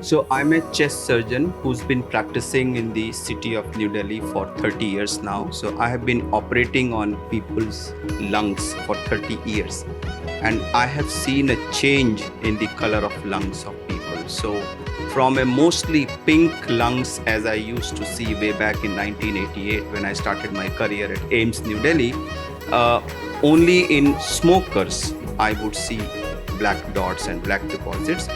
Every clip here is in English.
So I'm a chest surgeon who's been practicing in the city of New Delhi for 30 years now. So I have been operating on people's lungs for 30 years. And I have seen a change in the color of lungs of people. So from a mostly pink lungs as I used to see way back in 1988 when I started my career at aiims New Delhi, uh, only in smokers I would see black dots and black deposits.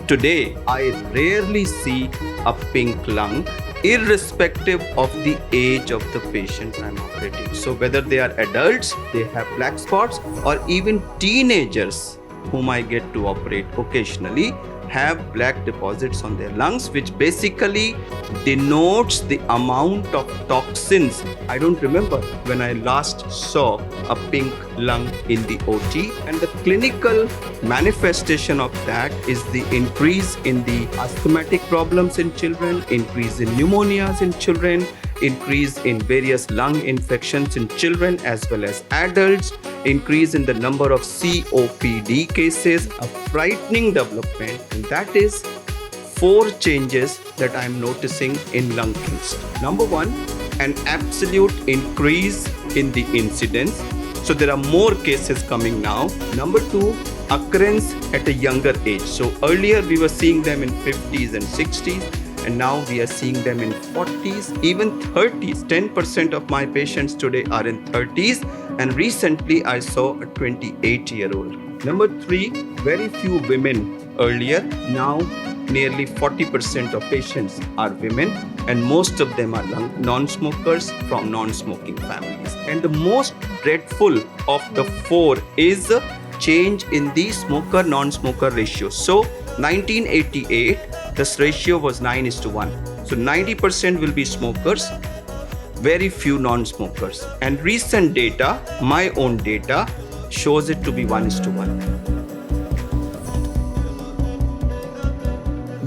Today, I rarely see a pink lung, irrespective of the age of the patient I'm operating. So, whether they are adults, they have black spots, or even teenagers whom I get to operate occasionally have black deposits on their lungs, which basically denotes the amount of toxins. I don't remember when I last saw a pink lung in the OT, and the clinical manifestation of that is the increase in the asthmatic problems in children, increase in pneumonias in children, increase in various lung infections in children as well as adults, increase in the number of COPD cases, a frightening development, and that is four changes that I'm noticing in lung cancer. Number one, an absolute increase in the incidence. So there are more cases coming now. Number two, occurrence at a younger age. So earlier we were seeing them in 50s and 60s. And now we are seeing them in 40s, even 30s. 10% of my patients today are in 30s. And recently I saw a 28-year-old. Number three, very few women earlier. Now nearly 40% of patients are women, and most of them are non-smokers from non-smoking families. And the most dreadful of the four is a change in the smoker-non-smoker ratio. So 1988, this ratio was 9:1. So 90% will be smokers, very few non-smokers. And recent data, my own data, shows it to be 1:1.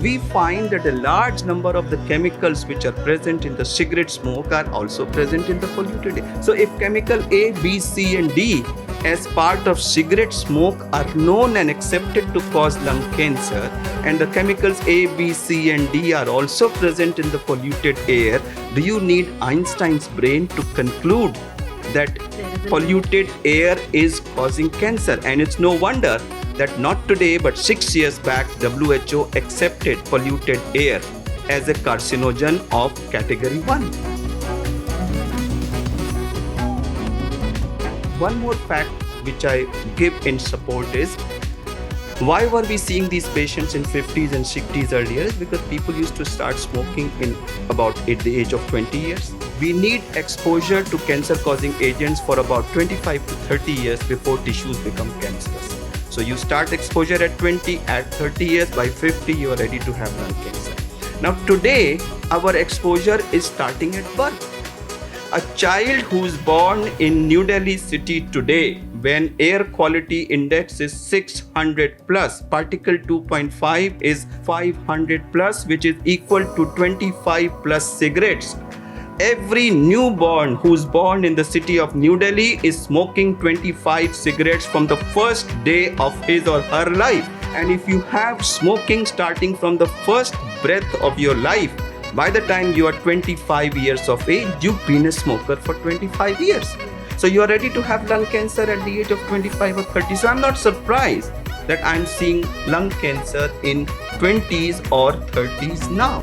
We find that a large number of the chemicals which are present in the cigarette smoke are also present in the polluted air. So if chemical A, B, C and D as part of cigarette smoke are known and accepted to cause lung cancer, and the chemicals A, B, C and D are also present in the polluted air, do you need Einstein's brain to conclude that polluted air is causing cancer? And it's no wonder that not today but 6 years back WHO accepted polluted air as a carcinogen of category 1. One more fact which I give in support is, why were we seeing these patients in 50s and 60s earlier? Is because people used to start smoking in about at the age of 20 years. We need exposure to cancer causing agents for about 25 to 30 years before tissues become cancerous. So you start exposure at 20, at 30 years, by 50 you are ready to have lung cancer. Now today our exposure is starting at birth. A child who's born in New Delhi city today, when air quality index is 600 plus, particle 2.5 is 500 plus, which is equal to 25 plus cigarettes. Every newborn who's born in the city of New Delhi is smoking 25 cigarettes from the first day of his or her life. And if you have smoking starting from the first breath of your life, by the time you are 25 years of age, you've been a smoker for 25 years. So you are ready to have lung cancer at the age of 25 or 30. So I'm not surprised that I'm seeing lung cancer in 20s or 30s now.